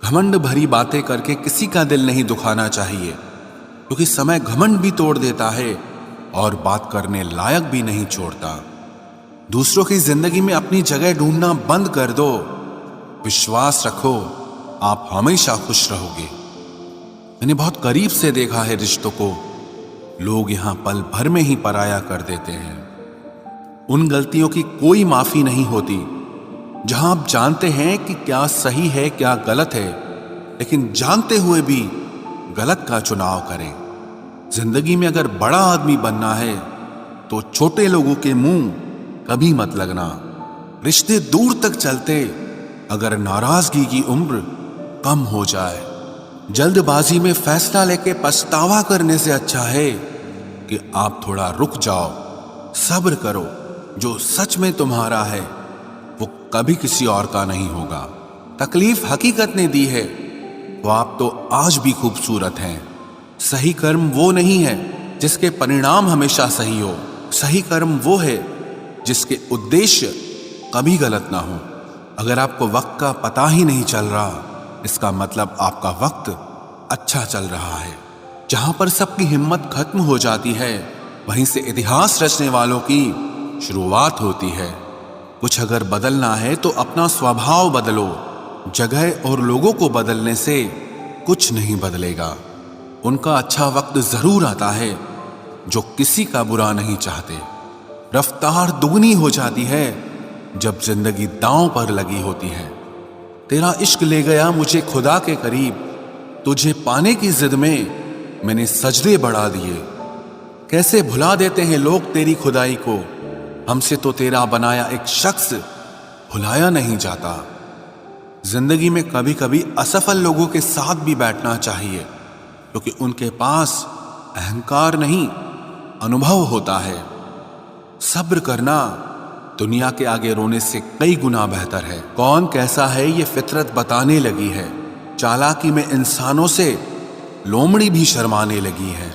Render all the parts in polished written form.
घमंड भरी बातें करके किसी का दिल नहीं दुखाना चाहिए, क्योंकि समय घमंड भी तोड़ देता है और बात करने लायक भी नहीं छोड़ता। दूसरों की जिंदगी में अपनी जगह ढूंढना बंद कर दो। विश्वास रखो, आप हमेशा खुश रहोगे। मैंने बहुत करीब से देखा है रिश्तों को, लोग यहां पल भर में ही पराया कर देते हैं। उन गलतियों की कोई माफी नहीं होती जहां आप जानते हैं कि क्या सही है क्या गलत है, लेकिन जानते हुए भी गलत का चुनाव करें। जिंदगी में अगर बड़ा आदमी बनना है तो छोटे लोगों के मुंह कभी मत लगना। रिश्ते दूर तक चलते अगर नाराजगी की उम्र कम हो जाए। जल्दबाजी में फैसला लेके पछतावा करने से अच्छा है कि आप थोड़ा रुक जाओ, सब्र करो। जो सच में तुम्हारा है वो कभी किसी और का नहीं होगा। तकलीफ हकीकत ने दी है तो आप तो आज भी खूबसूरत हैं। सही कर्म वो नहीं है जिसके परिणाम हमेशा सही हो। सही कर्म वो है जिसके उद्देश्य कभी गलत ना हो। अगर आपको वक्त का पता ही नहीं चल रहा, इसका मतलब आपका वक्त अच्छा चल रहा है। जहां पर सबकी हिम्मत खत्म हो जाती है, वहीं से इतिहास रचने वालों की शुरुआत होती है। कुछ अगर बदलना है तो अपना स्वभाव बदलो। जगह और लोगों को बदलने से कुछ नहीं बदलेगा। उनका अच्छा वक्त जरूर आता है जो किसी का बुरा नहीं चाहते। रफ्तार दुगनी हो जाती है जब जिंदगी दांव पर लगी होती है। तेरा इश्क ले गया मुझे खुदा के करीब, तुझे पाने की जिद में मैंने सजदे बढ़ा दिए। कैसे भुला देते हैं लोग तेरी खुदाई को, हमसे तो तेरा बनाया एक शख्स भुलाया नहीं जाता। जिंदगी में कभी कभी असफल लोगों के साथ भी बैठना चाहिए, क्योंकि उनके पास अहंकार नहीं अनुभव होता है। सब्र करना दुनिया के आगे रोने से कई गुना बेहतर है। कौन कैसा है ये फितरत बताने लगी है। चालाकी में इंसानों से लोमड़ी भी शर्माने लगी है।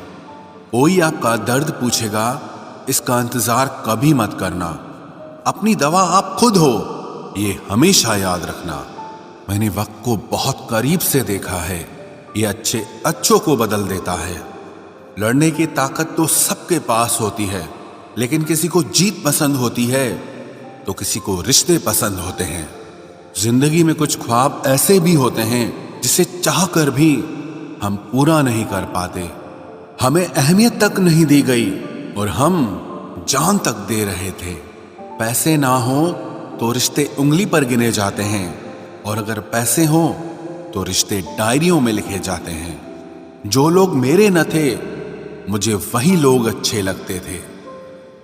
कोई आपका दर्द पूछेगा, इसका इंतजार कभी मत करना। अपनी दवा आप खुद हो, ये हमेशा याद रखना। मैंने वक्त को बहुत करीब से देखा है, ये अच्छे अच्छों को बदल देता है। लड़ने की ताकत तो सबके पास होती है, लेकिन किसी को जीत पसंद होती है तो किसी को रिश्ते पसंद होते हैं। जिंदगी में कुछ ख्वाब ऐसे भी होते हैं जिसे चाह कर भी हम पूरा नहीं कर पाते। हमें अहमियत तक नहीं दी गई और हम जान तक दे रहे थे। पैसे ना हो तो रिश्ते उंगली पर गिने जाते हैं, और अगर पैसे हो तो रिश्ते डायरियों में लिखे जाते हैं। जो लोग मेरे न थे मुझे वही लोग अच्छे लगते थे।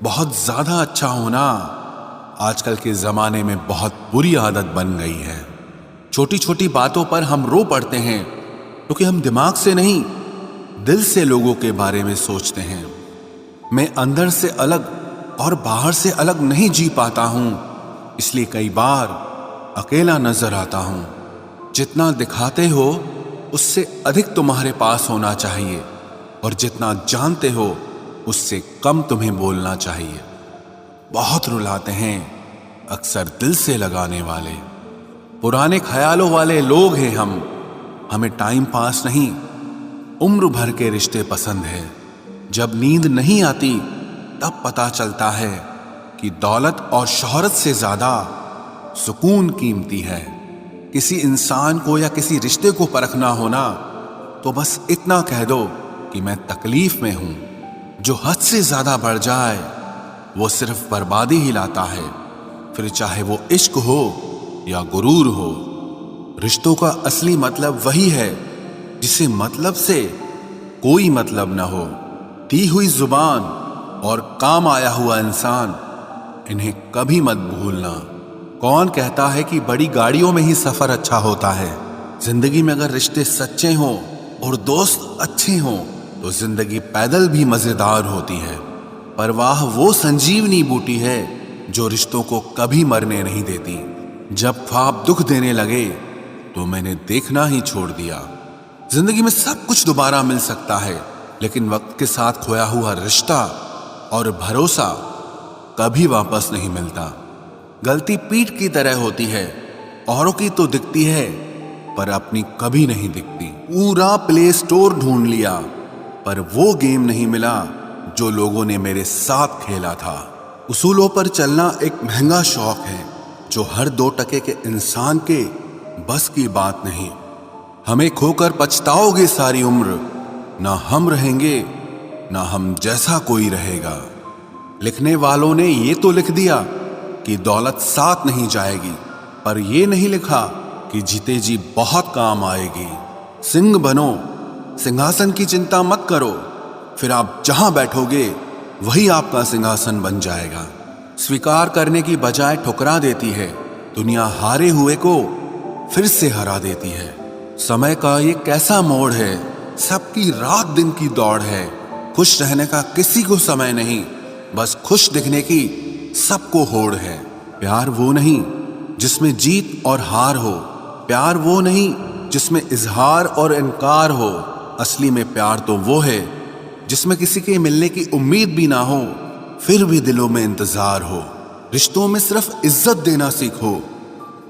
बहुत ज्यादा अच्छा होना आजकल के जमाने में बहुत बुरी आदत बन गई है। छोटी छोटी बातों पर हम रो पड़ते हैं क्योंकि हम दिमाग से नहीं दिल से लोगों के बारे में सोचते हैं। मैं अंदर से अलग और बाहर से अलग नहीं जी पाता हूं, इसलिए कई बार अकेला नजर आता हूं। जितना दिखाते हो उससे अधिक तुम्हारे पास होना चाहिए, और जितना जानते हो उससे कम तुम्हें बोलना चाहिए। बहुत रुलाते हैं अक्सर दिल से लगाने वाले। पुराने ख्यालों वाले लोग हैं हम। हमें टाइम पास नहीं, उम्र भर के रिश्ते पसंद है। जब नींद नहीं आती तब पता चलता है कि दौलत और शोहरत से ज्यादा सुकून कीमती है। किसी इंसान को या किसी रिश्ते को परखना होना तो बस इतना कह दो कि मैं तकलीफ में हूं। जो हद से ज्यादा बढ़ जाए वो सिर्फ बर्बादी ही लाता है, फिर चाहे वो इश्क हो या गुरूर हो। रिश्तों का असली मतलब वही है जिसे मतलब से कोई मतलब न हो। दी हुई जुबान और काम आया हुआ इंसान, इन्हें कभी मत भूलना। कौन कहता है कि बड़ी गाड़ियों में ही सफर अच्छा होता है। जिंदगी में अगर रिश्ते सच्चे हों और दोस्त अच्छे हों तो जिंदगी पैदल भी मजेदार होती है। परवाह वो संजीवनी बूटी है जो रिश्तों को कभी मरने नहीं देती। जब ख्वाब दुख देने लगे तो मैंने देखना ही छोड़ दिया। जिंदगी में सब कुछ दोबारा मिल सकता है, लेकिन वक्त के साथ खोया हुआ रिश्ता और भरोसा कभी वापस नहीं मिलता। गलती पीठ की तरह होती है, औरों की तो दिखती है पर अपनी कभी नहीं दिखती। पूरा प्ले स्टोर ढूंढ लिया, पर वो गेम नहीं मिला जो लोगों ने मेरे साथ खेला था। उसूलों पर चलना एक महंगा शौक है जो हर 2 टके के इंसान के बस की बात नहीं। हमें खोकर पछताओगे सारी उम्र, ना हम रहेंगे ना हम जैसा कोई रहेगा। लिखने वालों ने ये तो लिख दिया कि दौलत साथ नहीं जाएगी, पर ये नहीं लिखा कि जीते जी बहुत काम आएगी। सिंह बनो, सिंहासन की चिंता मत करो, फिर आप जहां बैठोगे वही आपका सिंहासन बन जाएगा। स्वीकार करने की बजाय ठुकरा देती है दुनिया, हारे हुए को फिर से हरा देती है। समय का ये कैसा मोड़ है, सबकी रात दिन की दौड़ है। खुश रहने का किसी को समय नहीं, बस खुश दिखने की सबको होड़ है। प्यार वो नहीं जिसमें जीत और हार हो, प्यार वो नहीं जिसमें इजहार और इनकार हो। असली में प्यार तो वो है जिसमें किसी के मिलने की उम्मीद भी ना हो, फिर भी दिलों में इंतजार हो। रिश्तों में सिर्फ इज्जत देना सीखो।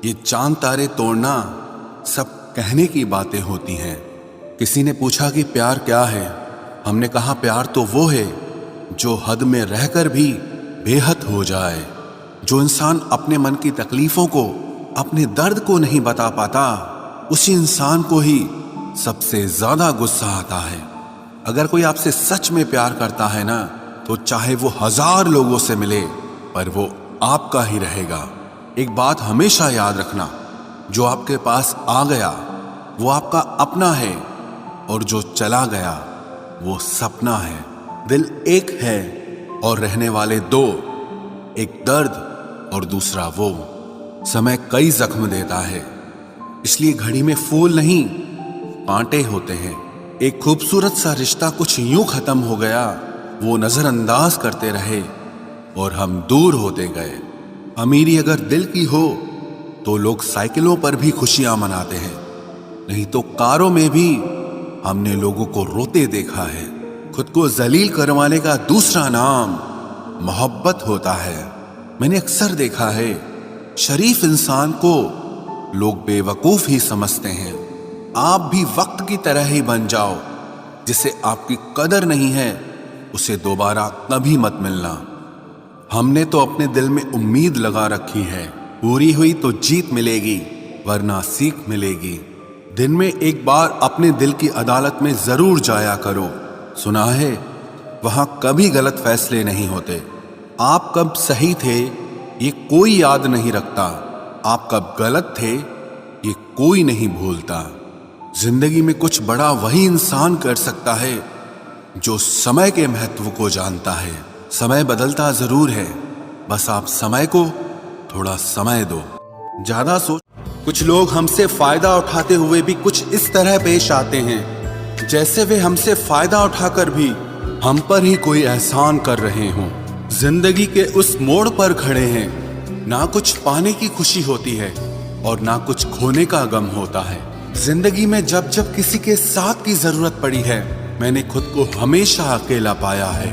ये चांद तारे तोड़ना सब कहने की बातें होती हैं। किसी ने पूछा कि प्यार क्या है, हमने कहा प्यार तो वो है जो हद में रहकर भी बेहद हो जाए। जो इंसान अपने मन की तकलीफों को, अपने दर्द को नहीं बता पाता, उसी इंसान को ही सबसे ज्यादा गुस्सा आता है। अगर कोई आपसे सच में प्यार करता है ना, तो चाहे वो 1000 लोगों से मिले, पर वो आपका ही रहेगा। एक बात हमेशा याद रखना, जो आपके पास आ गया वो आपका अपना है, और जो चला गया वो सपना है। दिल एक है और रहने वाले 2, एक दर्द और दूसरा वो। समय कई जख्म देता है, इसलिए घड़ी में फूल नहीं कांटे होते हैं। एक खूबसूरत सा रिश्ता कुछ यूं खत्म हो गया, वो नजरअंदाज करते रहे और हम दूर होते गए। अमीरी अगर दिल की हो तो लोग साइकिलों पर भी खुशियां मनाते हैं, नहीं तो कारों में भी हमने लोगों को रोते देखा है। खुद को जलील करवाने का दूसरा नाम मोहब्बत होता है। मैंने अक्सर देखा है, शरीफ इंसान को लोग बेवकूफ ही समझते हैं। आप भी वक्त की तरह ही बन जाओ। जिसे आपकी कदर नहीं है उसे दोबारा कभी मत मिलना। हमने तो अपने दिल में उम्मीद लगा रखी है, पूरी हुई तो जीत मिलेगी, वरना सीख मिलेगी। दिन में एक बार अपने दिल की अदालत में जरूर जाया करो। सुना है वहां कभी गलत फैसले नहीं होते। आप कब सही थे ये कोई याद नहीं रखता, आप कब गलत थे ये कोई नहीं भूलता। जिंदगी में कुछ बड़ा वही इंसान कर सकता है जो समय के महत्व को जानता है। समय बदलता जरूर है, बस आप समय को थोड़ा समय दो। ज्यादा सोच। कुछ लोग हमसे फायदा उठाते हुए भी कुछ इस तरह पेश आते हैं जैसे वे हमसे फायदा उठाकर भी हम पर ही कोई एहसान कर रहे हों। जिंदगी के उस मोड़ पर खड़े हैं, ना कुछ पाने की खुशी होती है और ना कुछ खोने का गम होता है। जिंदगी में जब जब किसी के साथ की जरूरत पड़ी है, मैंने खुद को हमेशा अकेला पाया है।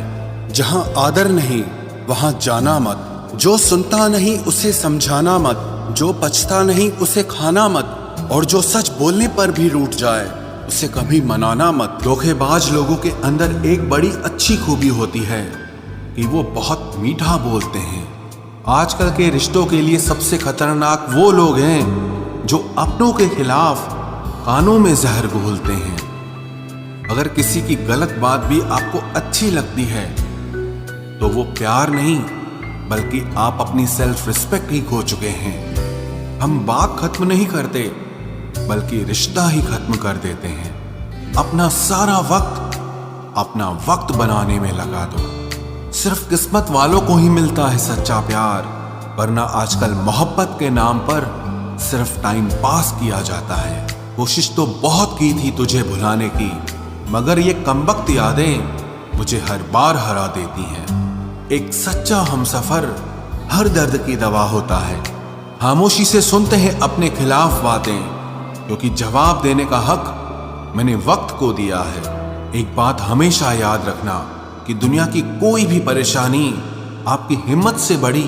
जहां आदर नहीं वहां जाना मत, जो सुनता नहीं उसे समझाना मत, जो पछता नहीं उसे खाना मत, और जो सच बोलने पर भी रूठ जाए उसे कभी मनाना मत। धोखेबाज लोगों के अंदर एक बड़ी अच्छी खूबी होती है कि वो बहुत मीठा बोलते हैं। आजकल के रिश्तों के लिए सबसे खतरनाक वो लोग हैं जो अपनों के खिलाफ कानों में जहर घोलते हैं। अगर किसी की गलत बात भी आपको अच्छी लगती है तो वो प्यार नहीं बल्कि आप अपनी सेल्फ रिस्पेक्ट ही खो चुके हैं। हम बात खत्म नहीं करते बल्कि रिश्ता ही खत्म कर देते हैं। अपना सारा वक्त अपना वक्त बनाने में लगा दो। सिर्फ किस्मत वालों को ही मिलता है सच्चा प्यार, वरना आजकल मोहब्बत के नाम पर सिर्फ टाइम पास किया जाता है। कोशिश तो बहुत की थी तुझे भुलाने की, मगर ये कमबख्त यादें मुझे हर बार हरा देती हैं। एक सच्चा हमसफर हर दर्द की दवा होता है। खामोशी से सुनते हैं अपने खिलाफ बातें, क्योंकि जवाब देने का हक मैंने वक्त को दिया है। एक बात हमेशा याद रखना कि दुनिया की कोई भी परेशानी आपकी हिम्मत से बड़ी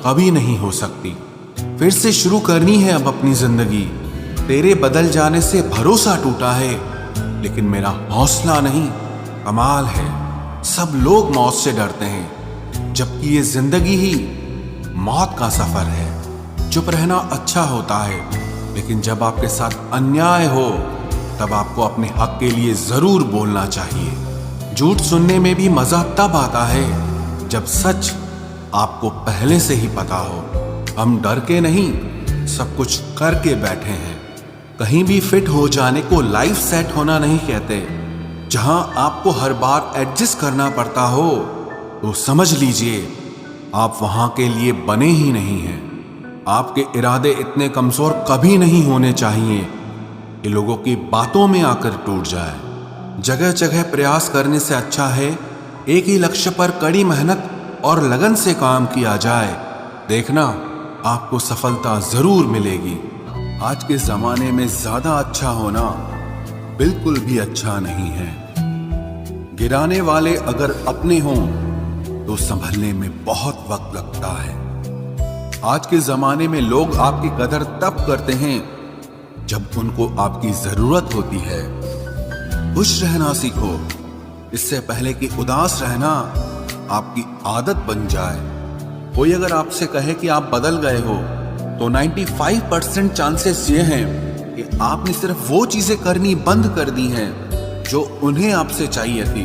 कभी नहीं हो सकती। फिर से शुरू करनी है अब अपनी जिंदगी, तेरे बदल जाने से भरोसा टूटा है, लेकिन मेरा हौसला नहीं। कमाल है, सब लोग मौत से डरते हैं, जबकि ये जिंदगी ही मौत का सफर है। चुप रहना अच्छा होता है, लेकिन जब आपके साथ अन्याय हो तब आपको अपने हक के लिए जरूर बोलना चाहिए। झूठ सुनने में भी मजा तब आता है जब सच आपको पहले से ही पता हो। हम डर के नहीं, सब कुछ करके बैठे हैं। कहीं भी फिट हो जाने को लाइफ सेट होना नहीं कहते। जहां आपको हर बार एडजस्ट करना पड़ता हो तो समझ लीजिए आप वहां के लिए बने ही नहीं हैं। आपके इरादे इतने कमजोर कभी नहीं होने चाहिए कि लोगों की बातों में आकर टूट जाए। जगह जगह प्रयास करने से अच्छा है एक ही लक्ष्य पर कड़ी मेहनत और लगन से काम किया जाए। देखना आपको सफलता जरूर मिलेगी। आज के जमाने में ज्यादा अच्छा होना बिल्कुल भी अच्छा नहीं है। गिराने वाले अगर अपने हों तो संभलने में बहुत वक्त लगता है। आज के जमाने में लोग आपकी कदर तब करते हैं जब उनको आपकी जरूरत होती है। खुश रहना सीखो, इससे पहले कि उदास रहना आपकी आदत बन जाए। कोई अगर आपसे कहे कि आप बदल गए हो तो 95% चांसेस ये हैं कि आपने सिर्फ वो चीजें करनी बंद कर दी हैं जो उन्हें आपसे चाहिए थी।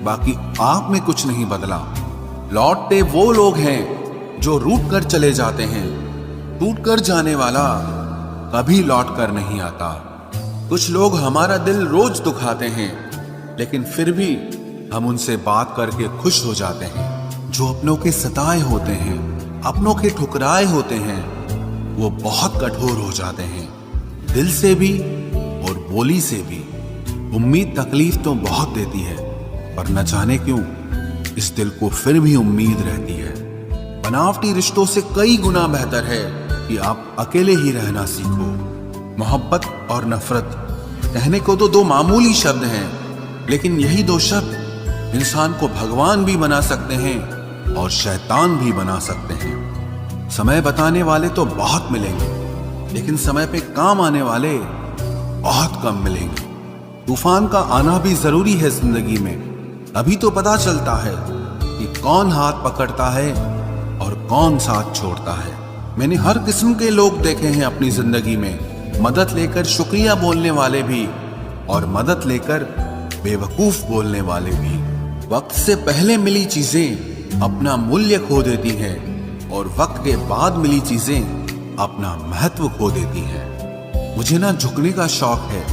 बाकी आप में कुछ नहीं बदला। लौटते वो लोग हैं जो रूठ कर चले जाते हैं। टूट कर जाने वाला कभी लौट कर नहीं आता। कुछ लोग हमारा दिल रोज दुखाते हैं, लेकिन फिर भी हम उनसे बात करके खुश हो जाते हैं। जो अपनों के सताए होते हैं, अपनों के ठुकराए होते हैं, वो बहुत कठोर हो जाते हैं, दिल से भी और बोली से भी। उम्मीद तकलीफ तो बहुत देती है, पर न जाने क्यों इस दिल को फिर भी उम्मीद रहती है। बनावटी रिश्तों से कई गुना बेहतर है कि आप अकेले ही रहना सीखो। मोहब्बत और नफरत कहने को तो दो मामूली शब्द हैं, लेकिन यही दो शब्द इंसान को भगवान भी बना सकते हैं और शैतान भी बना सकते हैं। समय बताने वाले तो बहुत मिलेंगे, लेकिन समय पे काम आने वाले बहुत कम मिलेंगे। तूफान का आना भी जरूरी है जिंदगी में, अभी तो पता चलता है कि कौन हाथ पकड़ता है और कौन साथ छोड़ता है। मैंने हर किस्म के लोग देखे हैं अपनी जिंदगी में, मदद लेकर शुक्रिया बोलने वाले भी और मदद लेकर बेवकूफ बोलने वाले भी। वक्त से पहले मिली चीजें अपना मूल्य खो देती हैं और वक्त के बाद मिली चीजें अपना महत्व खो देती हैं। मुझे ना झुकने का शौक है,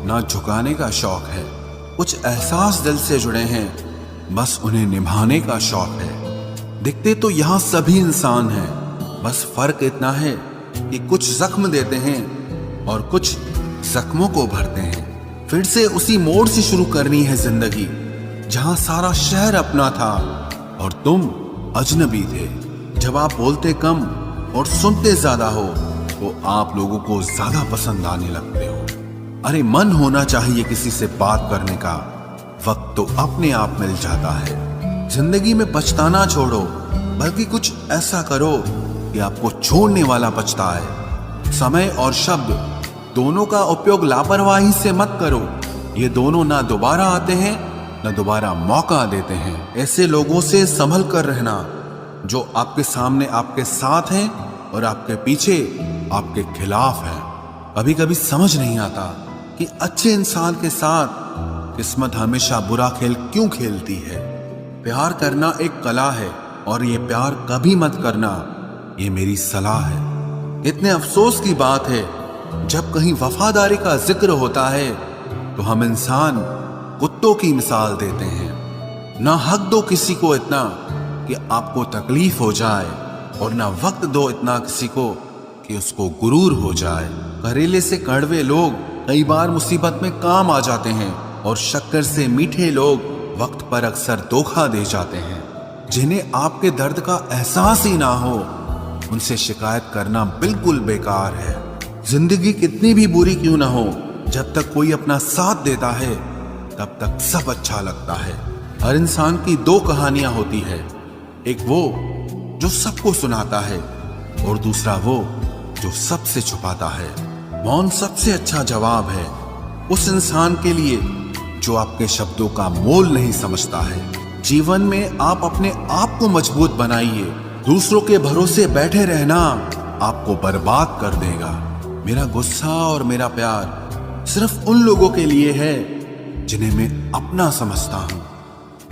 ना झुकाने का शौक है। कुछ एहसास दिल से जुड़े हैं, बस उन्हें निभाने का शौक है। दिखते तो यहाँ सभी इंसान हैं, बस फर्क इतना है कि कुछ जख्म देते हैं और कुछ जख्मों को भरते हैं। फिर से उसी मोड़ से शुरू करनी है जिंदगी, जहां सारा शहर अपना था और तुम अजनबी थे। जब आप बोलते कम और सुनते ज्यादा हो तो आप लोगों को ज्यादा पसंद आने लगते हो। अरे मन होना चाहिए किसी से बात करने का, वक्त तो अपने आप मिल जाता है। जिंदगी में पछताना छोड़ो, बल्कि कुछ ऐसा करो कि आपको छोड़ने वाला पछताए। समय और शब्द दोनों का उपयोग लापरवाही से मत करो। ये दोनों ना दोबारा आते हैं न दोबारा मौका देते हैं। ऐसे लोगों से संभल कर रहना जो आपके सामने आपके साथ हैं और आपके पीछे आपके खिलाफ हैं। कभी कभी समझ नहीं आता कि अच्छे इंसान के साथ किस्मत हमेशा बुरा खेल क्यों खेलती है। प्यार करना एक कला है और ये प्यार कभी मत करना, ये मेरी सलाह है। इतने अफसोस की बात है जब कहीं वफादारी का जिक्र होता है तो हम इंसान कुत्तों की मिसाल देते हैं। ना हक दो किसी को इतना कि आपको तकलीफ हो जाए और ना वक्त दो इतना किसी को कि उसको गुरूर हो जाए। करेले से कड़वे लोग कई बार मुसीबत में काम आ जाते हैं और शक्कर से मीठे लोग वक्त पर अक्सर धोखा दे जाते हैं। जिन्हें आपके दर्द का एहसास ही ना हो उनसे शिकायत करना बिल्कुल बेकार है। जिंदगी कितनी भी बुरी क्यों ना हो, जब तक कोई अपना साथ देता है तब तक सब अच्छा लगता है। हर इंसान की दो कहानियां होती है, एक वो जो सबको सुनाता है और दूसरा वो जो सबसे छुपाता है। मौन सबसे अच्छा जवाब है उस इंसान के लिए जो आपके शब्दों का मोल नहीं समझता है। जीवन में आप अपने आप को मजबूत बनाइए। दूसरों के भरोसे बैठे रहना आपको बर्बाद कर देगा। मेरा गुस्सा और मेरा प्यार सिर्फ उन लोगों के लिए है जिन्हें मैं अपना समझता हूं।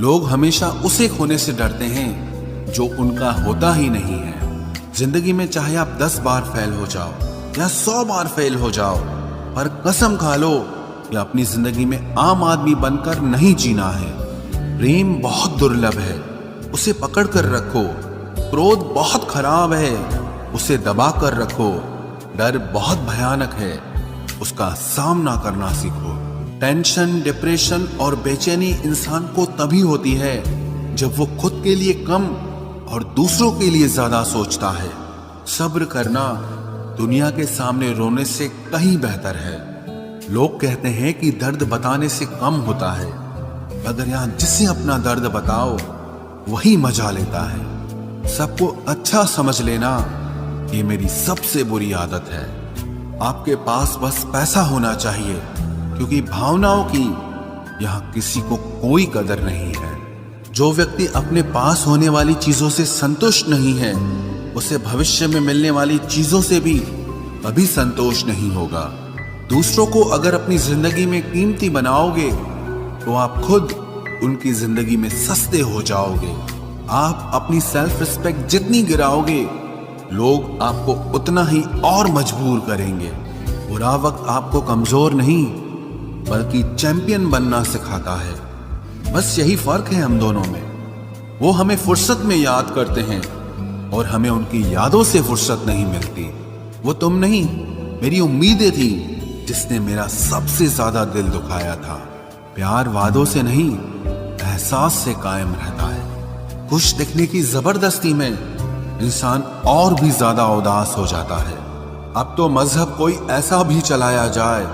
लोग हमेशा उसे खोने से डरते हैं जो उनका होता ही नहीं है। जिंदगी में चाहे आप 10 बार फेल हो जाओ या 100 बार फेल हो जाओ, पर कसम खा लो कि अपनी जिंदगी में आम आदमी बनकर नहीं जीना है। प्रेम बहुत दुर्लभ है, उसे पकड़ कर रखो। क्रोध बहुत खराब है, उसे दबा कर रखो। डर बहुत भयानक है, उसका सामना करना सीखो। टेंशन, डिप्रेशन और बेचैनी इंसान को तभी होती है जब वो खुद के लिए कम और दूसरों के लिए ज्यादा सोचता है। सब्र करना दुनिया के सामने रोने से कहीं बेहतर है। लोग कहते हैं कि दर्द बताने से कम होता है, मगर यहां जिसे अपना दर्द बताओ वही मजा लेता है। सबको अच्छा समझ लेना ये मेरी सबसे बुरी आदत है। आपके पास बस पैसा होना चाहिए, क्योंकि भावनाओं की यहां किसी को कोई कदर नहीं है। जो व्यक्ति अपने पास होने वाली चीजों से संतुष्ट नहीं है, उसे भविष्य में मिलने वाली चीजों से भी कभी संतोष नहीं होगा। दूसरों को अगर अपनी जिंदगी में कीमती बनाओगे तो आप खुद उनकी जिंदगी में सस्ते हो जाओगे। आप अपनी सेल्फ रिस्पेक्ट जितनी गिराओगे, लोग आपको उतना ही और मजबूर करेंगे। बुरा वक्त आपको कमजोर नहीं बल्कि चैंपियन बनना सिखाता है। बस यही फर्क है हम दोनों में। वो हमें फुर्सत में याद करते हैं और हमें उनकी यादों से फुर्सत नहीं मिलती। वो तुम नहीं, मेरी उम्मीदें थी जिसने मेरा सबसे ज्यादा दिल दुखाया था। प्यार वादों से नहीं, एहसास से कायम रहता है। खुश दिखने की जबरदस्ती में इंसान और भी ज्यादा उदास हो जाता है। अब तो मजहब कोई ऐसा भी चलाया जाए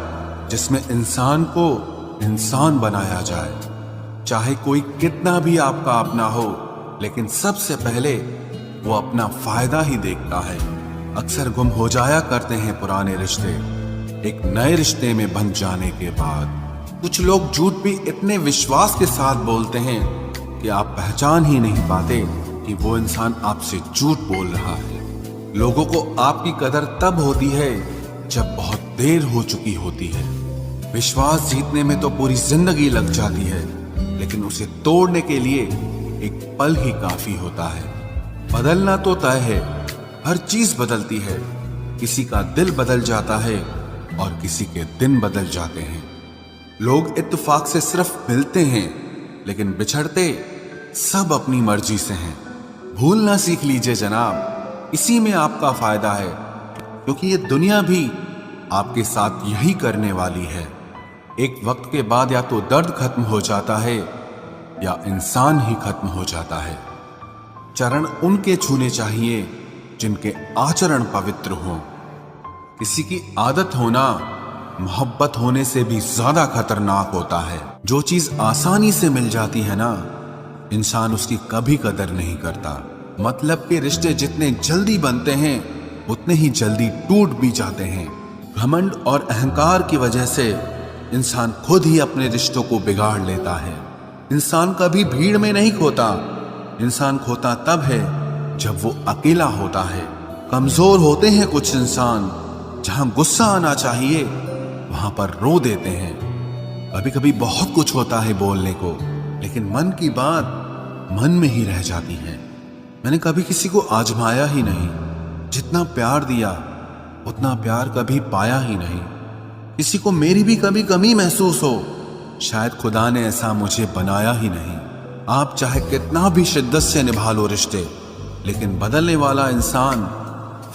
जिसमें इंसान को इंसान बनाया जाए। चाहे कोई कितना भी आपका अपना हो, लेकिन सबसे पहले वो अपना फायदा ही देखता है। अक्सर गुम हो जाया करते हैं पुराने रिश्ते एक नए रिश्ते में बन जाने के बाद। कुछ लोग झूठ भी इतने विश्वास के साथ बोलते हैं कि आप पहचान ही नहीं पाते कि वो इंसान आपसे झूठ बोल रहा है। लोगों को आपकी कदर तब होती है जब बहुत देर हो चुकी होती है। विश्वास जीतने में तो पूरी जिंदगी लग जाती है, लेकिन उसे तोड़ने के लिए एक पल ही काफी होता है। बदलना तो तय है, हर चीज बदलती है। किसी का दिल बदल जाता है और किसी के दिन बदल जाते हैं। लोग इत्तेफाक से सिर्फ मिलते हैं, लेकिन बिछड़ते सब अपनी मर्जी से हैं। भूलना सीख लीजिए जनाब, इसी में आपका फायदा है, क्योंकि ये दुनिया भी आपके साथ यही करने वाली है। एक वक्त के बाद या तो दर्द खत्म हो जाता है या इंसान ही खत्म हो जाता है। चरण उनके छूने चाहिए जिनके आचरण पवित्र हों। किसी की आदत होना मोहब्बत होने से भी ज्यादा खतरनाक होता है। जो चीज आसानी से मिल जाती है ना, इंसान उसकी कभी कदर नहीं करता। मतलब के रिश्ते जितने जल्दी बनते हैं उतने ही जल्दी टूट भी जाते हैं। घमंड और अहंकार की वजह से इंसान खुद ही अपने रिश्तों को बिगाड़ लेता है। इंसान कभी भीड़ में नहीं खोता, इंसान खोता तब है जब वो अकेला होता है। कमजोर होते हैं कुछ इंसान, जहां गुस्सा आना चाहिए वहां पर रो देते हैं। कभी कभी बहुत कुछ होता है बोलने को, लेकिन मन की बात मन में ही रह जाती है। मैंने कभी किसी को आजमाया ही नहीं। जितना प्यार दिया उतना प्यार कभी पाया ही नहीं। किसी को मेरी भी कभी कमी महसूस हो, शायद खुदा ने ऐसा मुझे बनाया ही नहीं। आप चाहे कितना भी शिद्दत से निभा लो रिश्ते, लेकिन बदलने वाला इंसान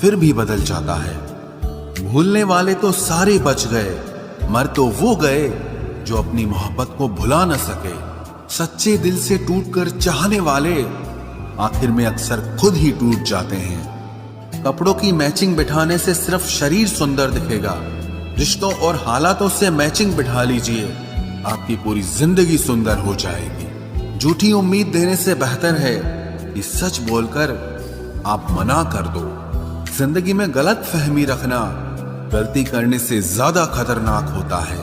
फिर भी बदल जाता है। भूलने वाले तो सारे बच गए, मर तो वो गए जो अपनी मोहब्बत को भुला न सके। सच्चे दिल से टूटकर चाहने वाले आखिर में अक्सर खुद ही टूट जाते हैं। कपड़ों की मैचिंग बिठाने से सिर्फ शरीर सुंदर दिखेगा। रिश्तों और हालातों से मैचिंग बिठा लीजिए, आपकी पूरी जिंदगी सुंदर हो जाएगी। झूठी उम्मीद देने से बेहतर है कि सच बोलकर आप मना कर दो। जिंदगी में गलत फहमी रखना गलती करने से ज्यादा खतरनाक होता है।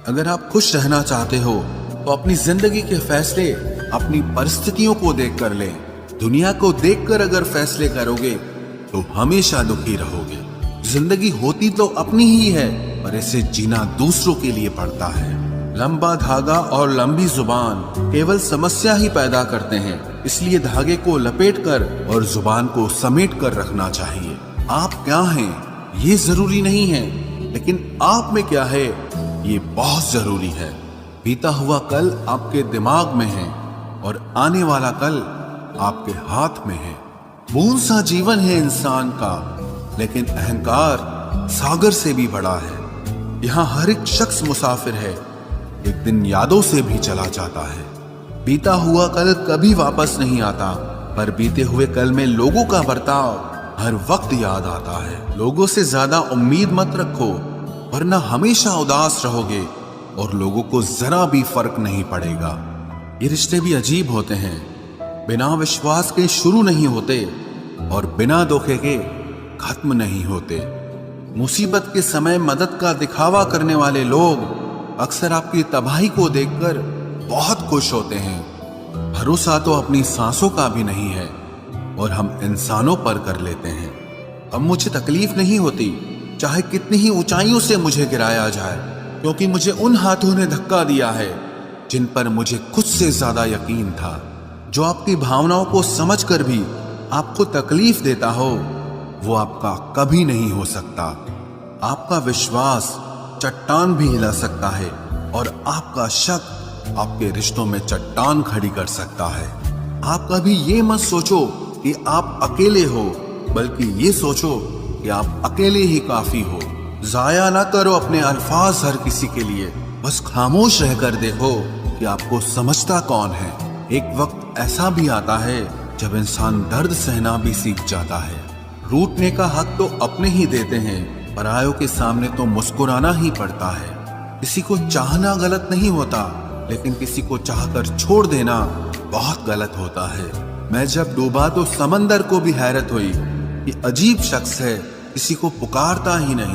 अगर आप खुश रहना चाहते हो तो अपनी जिंदगी के फैसले अपनी परिस्थितियों को देखकर लें। दुनिया को देखकर अगर फैसले करोगे तो हमेशा दुखी रहोगे। जिंदगी होती तो अपनी ही है, पर इसे जीना दूसरों के लिए पड़ता है। लंबा धागा और लंबी जुबान केवल समस्या ही पैदा करते हैं, इसलिए धागे को लपेटकर और जुबान को समेट कर रखना चाहिए। आप क्या हैं ये जरूरी नहीं है, लेकिन आप में क्या है ये बहुत जरूरी है। बीता हुआ कल आपके दिमाग में है और आने वाला कल आपके हाथ में है। बूंद सा जीवन है इंसान का, लेकिन अहंकार सागर से भी बड़ा है। यहाँ हर एक शख्स मुसाफिर है, एक दिन यादों से भी चला जाता है। बीता हुआ कल कभी वापस नहीं आता, पर बीते हुए कल में लोगों का बर्ताव हर वक्त याद आता है। लोगों से ज्यादा उम्मीद मत रखो, वरना हमेशा उदास रहोगे और लोगों को जरा भी फर्क नहीं पड़ेगा। ये रिश्ते भी अजीब होते हैं, बिना विश्वास के शुरू नहीं होते और बिना धोखे के खत्म नहीं होते। मुसीबत के समय मदद का दिखावा करने वाले लोग अक्सर आपकी तबाही को देखकर बहुत खुश होते हैं। भरोसा तो अपनी सांसों का भी नहीं है और हम इंसानों पर कर लेते हैं। अब मुझे तकलीफ नहीं होती चाहे कितनी ही ऊंचाइयों से मुझे गिराया जाए, क्योंकि मुझे उन हाथों ने धक्का दिया है जिन पर मुझे खुद से ज्यादा यकीन था। जो आपकी भावनाओं को समझकर भी आपको तकलीफ देता हो, वो आपका कभी नहीं हो सकता। आपका विश्वास चट्टान भी हिला सकता है और आपका शक आपके रिश्तों में चट्टान खड़ी कर सकता है। आप कभी ये मत सोचो कि आप अकेले हो, बल्कि ये सोचो कि आप अकेले ही काफी हो। जाया ना करो अपने अल्फाज हर किसी के लिए, बस खामोश रहकर देखो कि आपको समझता कौन है। एक वक्त ऐसा भी आता है जब इंसान दर्द सहना भी सीख जाता है। रूठने का हक तो अपने ही देते हैं, परायों के सामने तो मुस्कुराना ही पड़ता है। किसी को चाहना गलत नहीं होता, लेकिन किसी को चाहकर छोड़ देना बहुत गलत होता है। मैं जब डूबा तो समंदर को भी हैरत हुई कि अजीब शख्स है, किसी को पुकारता ही नहीं।